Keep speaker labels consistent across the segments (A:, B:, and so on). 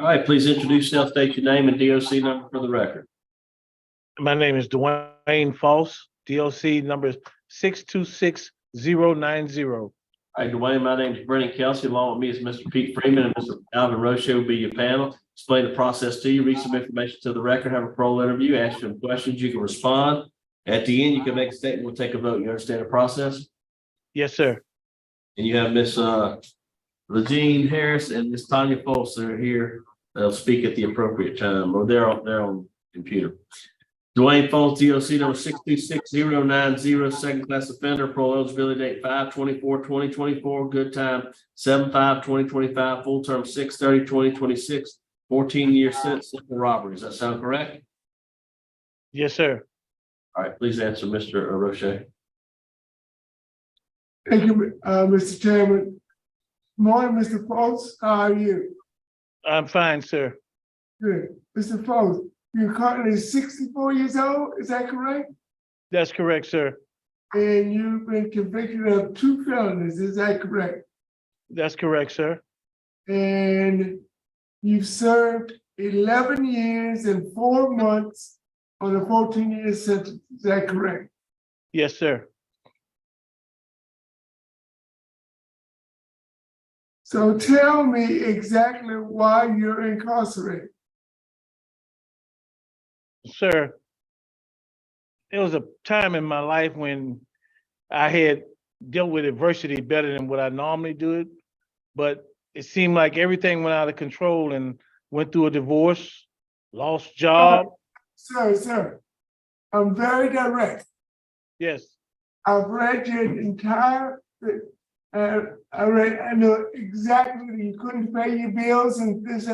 A: right, please introduce yourself, state your name and DOC number for the record.
B: My name is Dwayne Folse, DOC number 626090.
A: All right, Dwayne, my name is Brennan Kelsey. Along with me is Mr. Pete Freeman and Mr. Alvin Roche will be your panel. Explain the process to you, read some information to the record, have a parole interview, ask some questions, you can respond. At the end, you can make a statement, we'll take a vote. You understand the process?
B: Yes, sir.
A: And you have Miss Legine Harris and Miss Tanya Folse that are here. They'll speak at the appropriate time, or they're on computer. Dwayne Folse DOC number 626090, second class offender, parole eligibility date 5/24/2024, good time 7/5/2025, full term 6/30/2026, 14-year sentence, simple robbery. Does that sound correct?
B: Yes, sir.
A: All right, please answer, Mr. Roche.
C: Thank you, Mr. Chairman. Morning, Mr. Folse. How are you?
B: I'm fine, sir.
C: Good. Mr. Folse, you're currently 64 years old, is that correct?
B: That's correct, sir.
C: And you've been convicted of 2 felonies, is that correct?
B: That's correct, sir.
C: And you've served 11 years and 4 months on a 14-year sentence, is that correct?
B: Yes, sir.
C: So tell me exactly why you're incarcerated.
B: Sir, there was a time in my life when I had dealt with adversity better than what I normally do, but it seemed like everything went out of control and went through a divorce, lost job.
C: Sir, I'm very direct.
B: Yes,
C: I've read your entire, I know exactly that you couldn't pay your bills and this.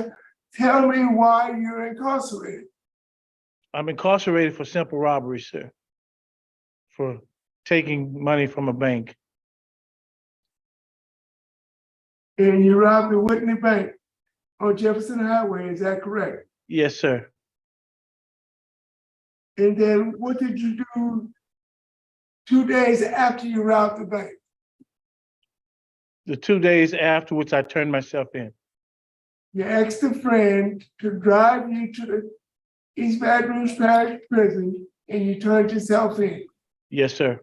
C: Tell me why you're incarcerated.
B: I'm incarcerated for simple robbery, sir, for taking money from a bank.
C: And you robbed the Whitney Bank on Jefferson Highway, is that correct?
B: Yes, sir.
C: And then what did you do 2 days after you robbed the bank?
B: The 2 days afterwards, I turned myself in.
C: You asked a friend to drive you to the East Baton Rouge Parish Prison and you turned yourself in.
B: Yes, sir.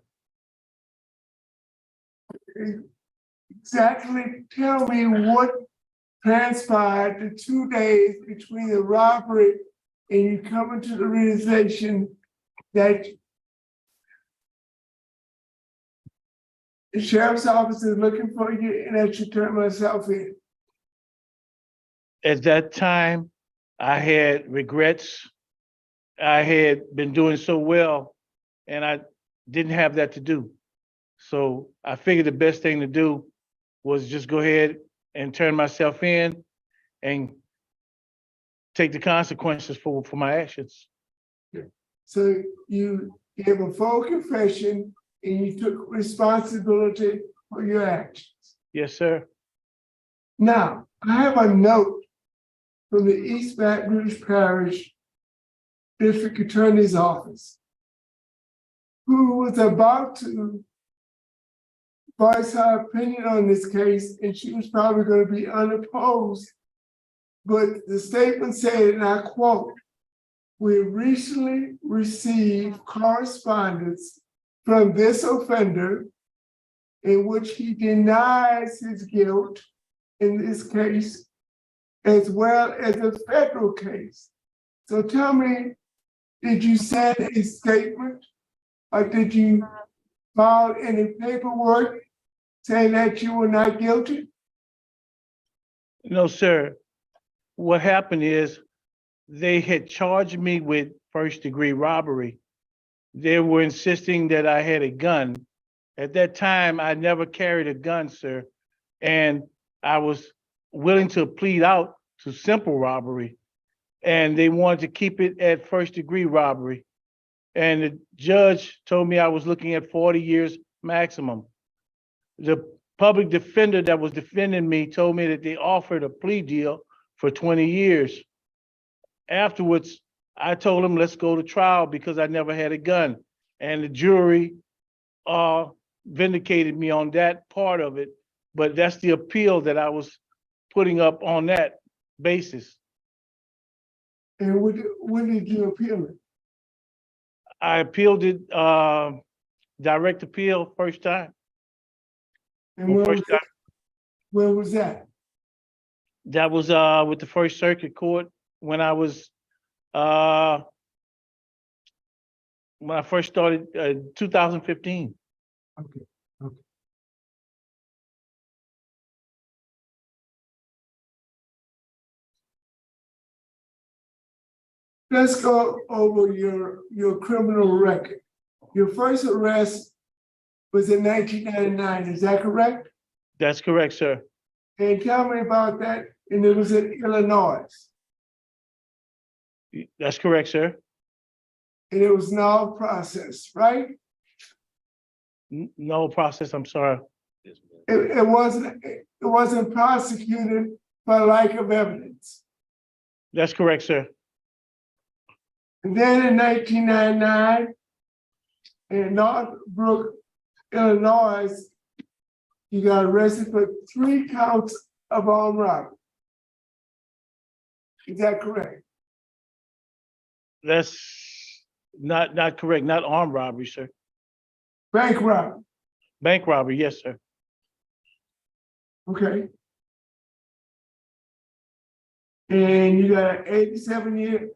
C: Exactly tell me what transpired the 2 days between the robbery and you coming to the realization that the sheriff's office is looking for you and I should turn myself in.
B: At that time, I had regrets. I had been doing so well and I didn't have that to do. So I figured the best thing to do was just go ahead and turn myself in and take the consequences for my actions.
C: So you gave a full confession and you took responsibility for your actions.
B: Yes, sir.
C: Now, I have a note from the East Baton Rouge Parish District Attorney's Office, who was about to voice her opinion on this case, and she was probably going to be unopposed. But the statement said, and I quote, "We recently received correspondence from this offender in which he denies his guilt in this case, as well as a federal case." So tell me, did you send a statement or did you file any paperwork saying that you were not guilty?
B: No, sir. What happened is they had charged me with first-degree robbery. They were insisting that I had a gun. At that time, I never carried a gun, sir. And I was willing to plead out to simple robbery. And they wanted to keep it at first-degree robbery. And the judge told me I was looking at 40 years maximum. The public defender that was defending me told me that they offered a plea deal for 20 years. Afterwards, I told him, let's go to trial because I never had a gun. And the jury vindicated me on that part of it. But that's the appeal that I was putting up on that basis.
C: And when did you appeal it?
B: I appealed it, direct appeal first time.
C: And
B: Well, first time.
C: where was that?
B: That was with the First Circuit Court when I was when I first started 2015.
C: Okay, okay. Let's go over your criminal record. Your first arrest was in 1999, is that correct?
B: That's correct, sir.
C: And tell me about that, and it was in Illinois,
B: That's correct, sir.
C: and it was now processed, right?
B: No process, I'm sorry.
C: It wasn't prosecuted for lack of evidence.
B: That's correct, sir.
C: And then in 1999, in Northbrook, Illinois, you got arrested for 3 counts of armed robbery. Is that correct?
B: That's not correct, not armed robbery, sir.
C: Bank robbery,
B: Bank robbery, yes, sir.
C: okay. And you got an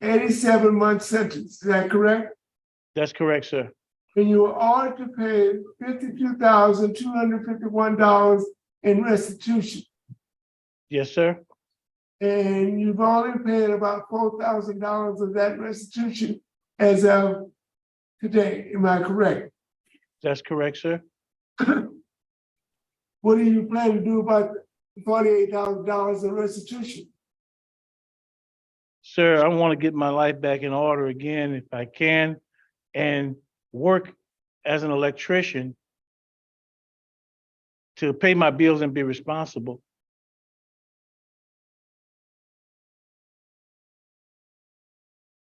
C: 87-month sentence, is that correct?
B: That's correct, sir.
C: And you were ordered to pay $52,251 in restitution.
B: Yes, sir.
C: And you've only paid about $4,000 of that restitution as of today, am I correct?
B: That's correct, sir.
C: What do you plan to do about the $48,000 in restitution?
B: Sir, I want to get my life back in order again if I can and work as an electrician to pay my bills and be responsible.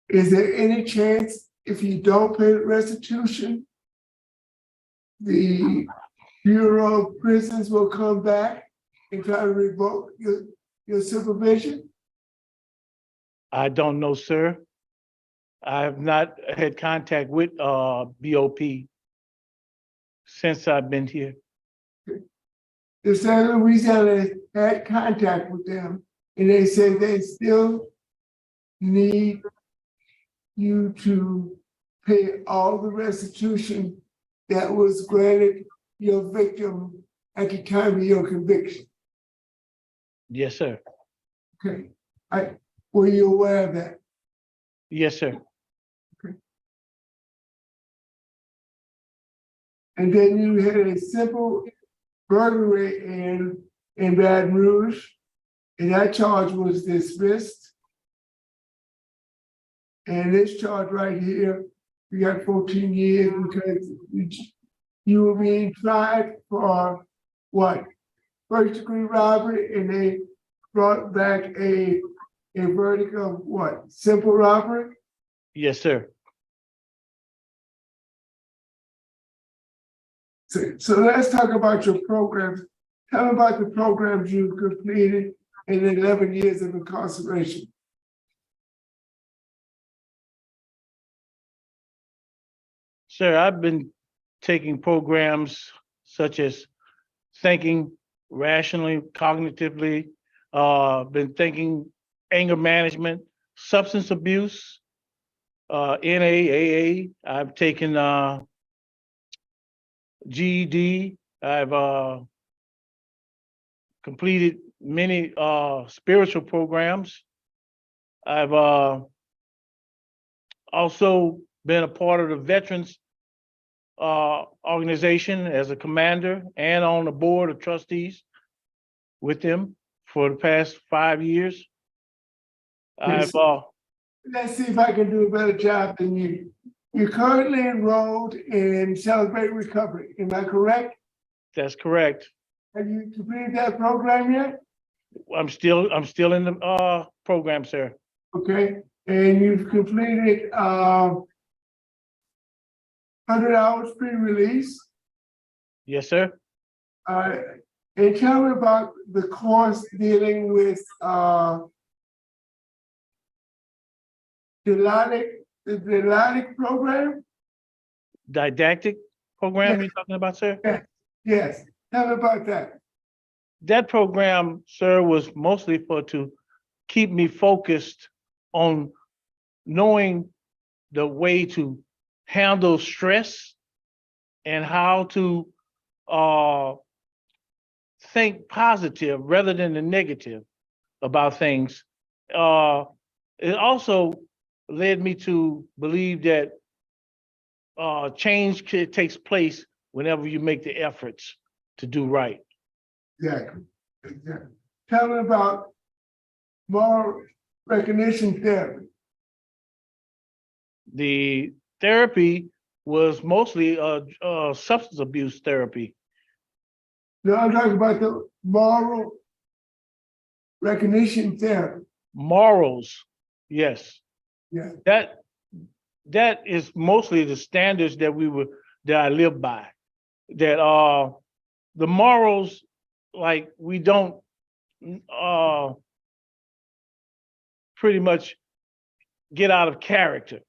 C: Is there any chance if you don't pay the restitution, the Bureau of Prisons will come back and try to revoke your supervision?
B: I don't know, sir. I have not had contact with BOP since I've been here.
C: The state of Louisiana had contact with them, and they say they still need you to pay all the restitution that was granted your victim at the time of your conviction.
B: Yes, sir.
C: Okay, were you aware of that?
B: Yes, sir.
C: And then you had a simple burglary in Baton Rouge, and that charge was dismissed. And this charge right here, you got 14 years because you were being tried for what? First-degree robbery, and they brought back a verdict of what? Simple robbery?
B: Yes, sir.
C: So let's talk about your programs. Tell me about the programs you've completed in 11 years of incarceration.
B: Sir, I've been taking programs such as thinking rationally, cognitively, been thinking anger management, substance abuse, NA, AA. I've taken GED. I've completed many spiritual programs. I've also been a part of the Veterans organization as a commander and on the board of trustees with them for the past 5 years.
C: Yes. Let's see if I can do a better job than you. You're currently enrolled in Celebrate Recovery, am I correct?
B: That's correct.
C: Have you completed that program yet?
B: I'm still in the program, sir.
C: Okay, and you've completed 100 hours pre-release.
B: Yes, sir.
C: And tell me about the course dealing with the didactic program?
B: Didactic program you're talking about, sir?
C: Yes, tell me about that.
B: That program, sir, was mostly to keep me focused on knowing the way to handle stress and how to think positive rather than the negative about things. It also led me to believe that change takes place whenever you make the efforts to do right.
C: Exactly. Tell me about moral recognition therapy.
B: The therapy was mostly substance abuse therapy.
C: No, I'm talking about the moral recognition therapy.
B: Morals, yes.
C: Yeah.
B: That is mostly the standards that I live by. That the morals, like we don't pretty much get out of character.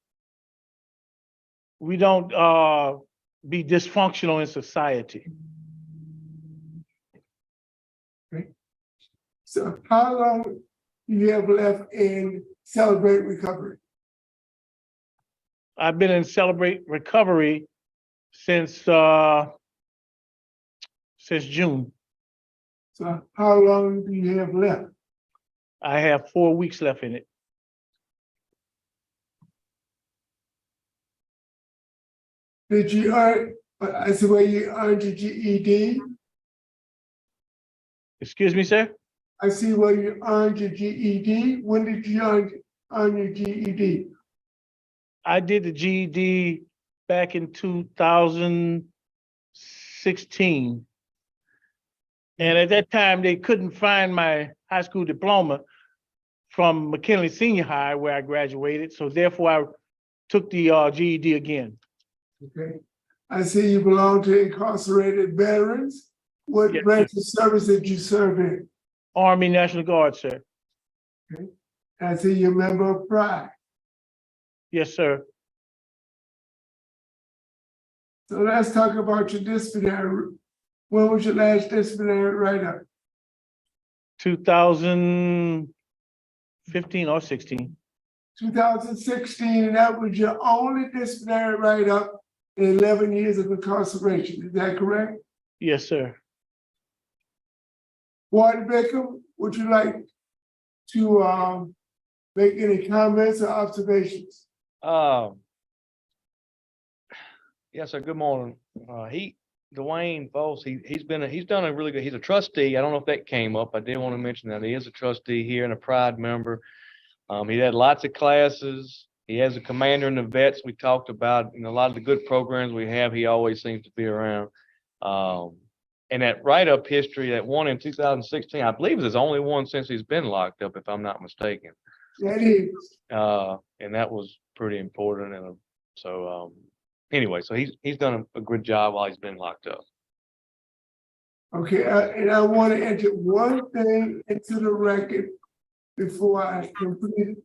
B: We don't be dysfunctional in society.
C: Okay. So how long do you have left in Celebrate Recovery?
B: I've been in Celebrate Recovery since June.
C: So how long do you have left?
B: I have 4 weeks left in it.
C: Did you earn, I see where you earned your GED?
B: Excuse me, sir?
C: I see where you earned your GED. When did you earn your GED?
B: I did the GED back in 2016. And at that time, they couldn't find my high school diploma from McKinley Senior High where I graduated. So therefore, I took the GED again.
C: Okay. I see you belong to incarcerated veterans. What
B: Yes,
C: branch of service did you serve in?
B: Army National Guard, sir.
C: Okay. I see you're a member of Pride.
B: Yes, sir.
C: So let's talk about your disciplinary. When was your last disciplinary write-up?
B: 2015 or 16.
C: 2016, and that was your only disciplinary write-up in 11 years of incarceration. Is that correct?
B: Yes, sir.
C: Warden Baker, would you like to make any comments or observations?
D: Yes, sir. Good morning. Dwayne Folse, he's done a really good, he's a trustee. I don't know if that came up. I did want to mention that he is a trustee here and a Pride member. He had lots of classes. He has a commander in the vets we talked about, and a lot of the good programs we have, he always seems to be around. And that write-up history, that one in 2016, I believe is his only one since he's been locked up, if I'm not mistaken.
C: That is.
D: And that was pretty important. And so anyway, so he's done a good job while he's been locked up.
C: Okay, and I want to enter one thing into the record before I complete it.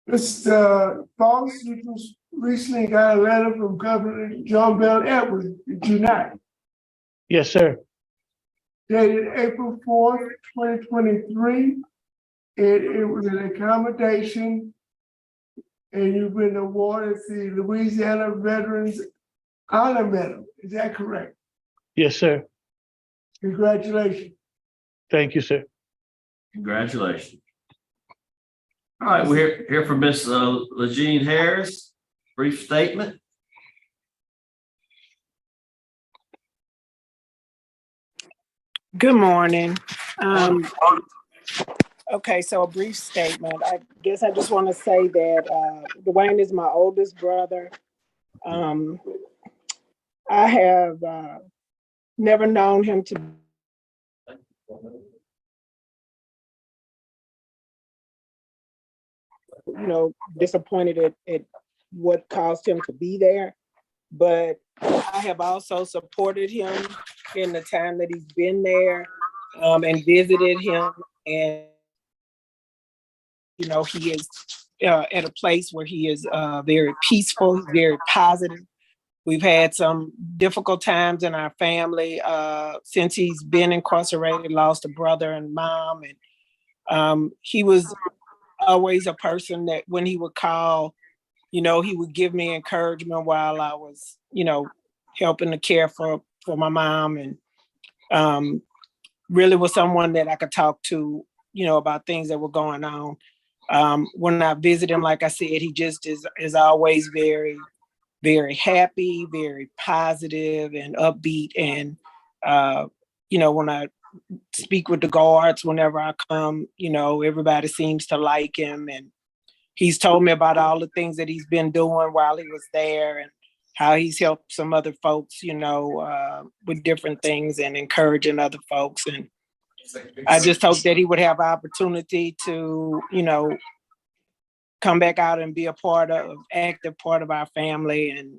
C: Mr. Folse, you just recently got a letter from Governor John Bell Edwards, did you not?
B: Yes, sir.
C: Dated April 4th, 2023. It was an accommodation, and you've been awarded the Louisiana Veterans Honor Medal. Is that correct?
B: Yes, sir.
C: Congratulations.
B: Thank you, sir.
A: Congratulations. All right, we're here from Miss Legine Harris. Brief statement.
E: Good morning. Okay, so a brief statement. I guess I just want to say that Dwayne is my oldest brother. I have never known him to disappointed at what caused him to be there. But I have also supported him in the time that he's been there and visited him and you know, he is at a place where he is very peaceful, very positive. We've had some difficult times in our family since he's been incarcerated, lost a brother and mom. And he was always a person that when he would call, you know, he would give me encouragement while I was, you know, helping to care for my mom. And really was someone that I could talk to, you know, about things that were going on. When I visit him, like I said, he just is always very, very happy, very positive and upbeat. And, you know, when I speak with the guards, whenever I come, you know, everybody seems to like him. And he's told me about all the things that he's been doing while he was there and how he's helped some other folks, you know, with different things and encouraging other folks. And I just hope that he would have opportunity to, you know, come back out and be a active part of our family, and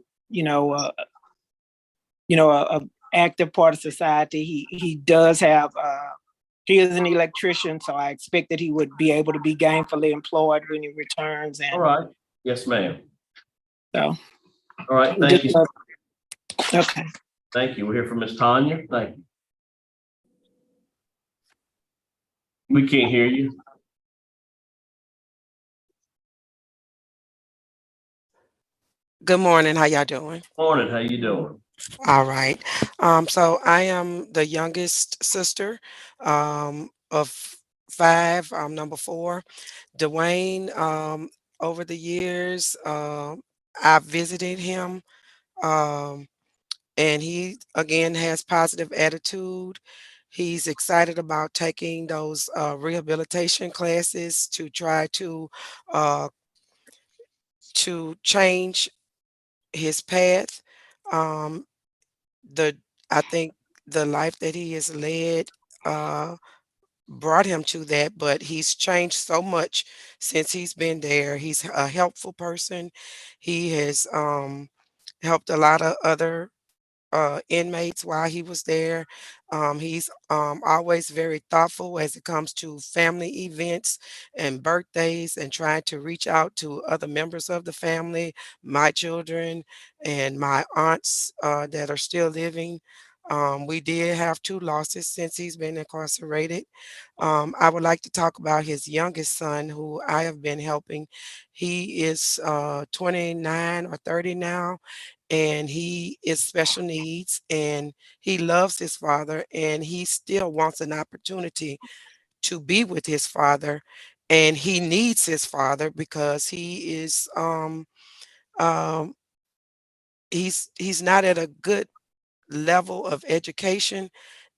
E: a active part of society. He does have he is an electrician, so I expect that he would be able to be gainfully employed when he returns. And
A: All right. Yes, ma'am.
E: so,
A: All right. Thank you.
E: okay.
A: Thank you. We're here for Miss Tanya. Thank you. We can't hear you.
F: Good morning. How y'all doing?
A: Morning. How you doing?
F: All right. So I am the youngest sister of five. I'm number four. Dwayne, over the years, I've visited him, um, and he again has positive attitude. He's excited about taking those rehabilitation classes to try uh, to change his path. Um, the I think the life that he has led uh, brought him to that, but he's changed so much since he's been there. He's a helpful person. He has helped a lot of other inmates while he was there. He's always very thoughtful as it comes to family events and birthdays and trying to reach out to other members of the family, my children and my aunts that are still living. We did have two losses since he's been incarcerated. I would like to talk about his youngest son, who I have been helping. He is 29 or 30 now, and he is special needs, and he loves his father, and he still wants an opportunity to be with his father, and he needs his father because he is um he's not at a good level of education.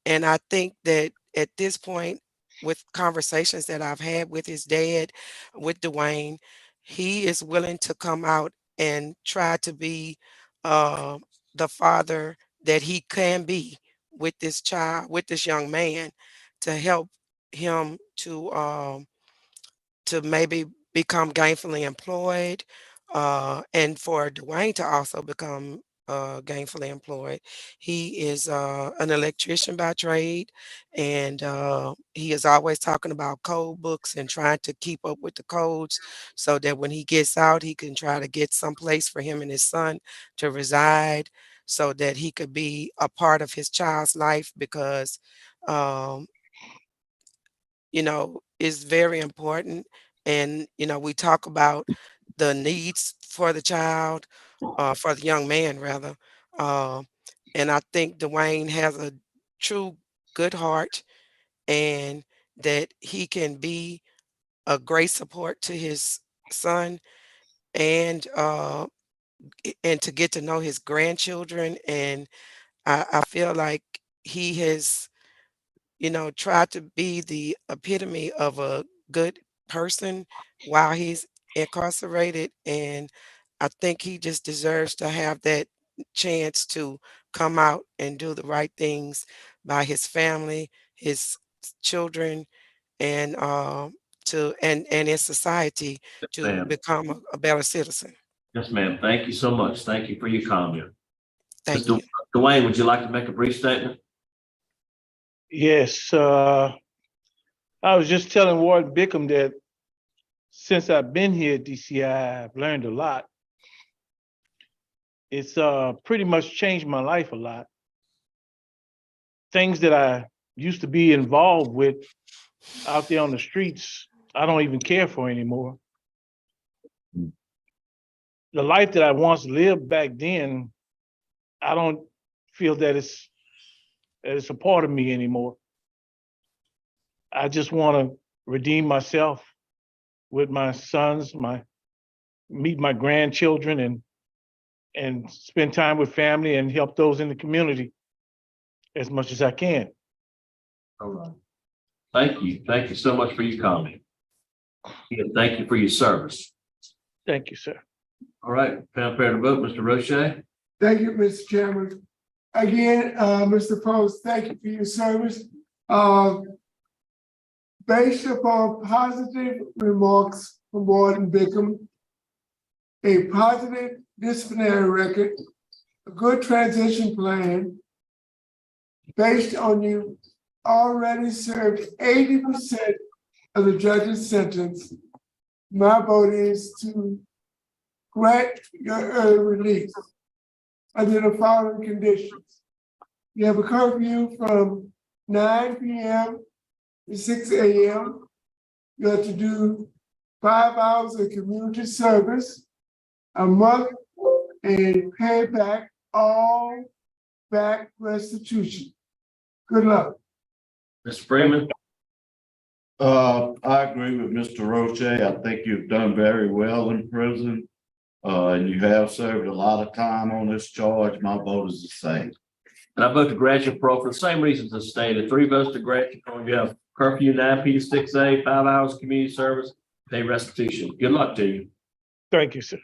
F: And I think that at this point, with conversations that I've had with his dad, with Dwayne, he is willing to come out and try to be uh, the father that he can be with this child, with this young man, to help him to maybe become gainfully employed, and for Dwayne to also become gainfully employed. He is an electrician by trade, and he is always talking about code books and trying to keep up with the codes so that when he gets out, he can try to get some place for him and his son to reside so that he could be a part of his child's life because um, is very important. And, we talk about the needs for the child, for the young man, rather. Uh, and I think Dwayne has a true good heart and that he can be a great support to his son and and to get to know his grandchildren. And I feel like he has try to be the epitome of a good person while he's incarcerated. And I think he just deserves to have that chance to come out and do the right things by his family, his children, and and in society to
A: Ma'am.
F: become a better citizen.
A: Yes, ma'am. Thank you so much. Thank you for your comment.
F: Thank
A: Mr.
F: you.
A: Dwayne, would you like to make a brief statement?
B: Yes, I was just telling Warden Bickham that since I've been here at DCI, I've learned a lot. It's pretty much changed my life a lot. Things that I used to be involved with out there on the streets, I don't even care for anymore. The life that I once lived back then, I don't feel that it's a part of me anymore. I just want to redeem myself with my sons, meet my grandchildren and spend time with family and help those in the community as much as I can.
A: All right. Thank you. Thank you so much for your comment. And thank you for your service.
B: Thank you, sir.
A: All right, prepare to vote, Mr. Roche.
C: Thank you, Mr. Chairman. Again, Mr. Folse, thank you for your service. Based upon positive remarks from Warden Bickham, a positive disciplinary record, a good transition plan, based on you already served 80% of the judge's sentence, my vote is to grant your early release under the following conditions. You have a curfew from 9 p.m. to 6 a.m. You have to do 5 hours of community service a month and pay back all back restitution. Good luck.
A: Mr. Freeman.
G: I agree with Mr. Roche. I think you've done very well in prison. And you have served a lot of time on this charge. My vote is the same.
A: And I vote to grant your parole for the same reasons as stated. 3 votes to grant your parole. You have curfew 9 p to 6 a, 5 hours community service, pay restitution. Good luck to you.
B: Thank you, sir.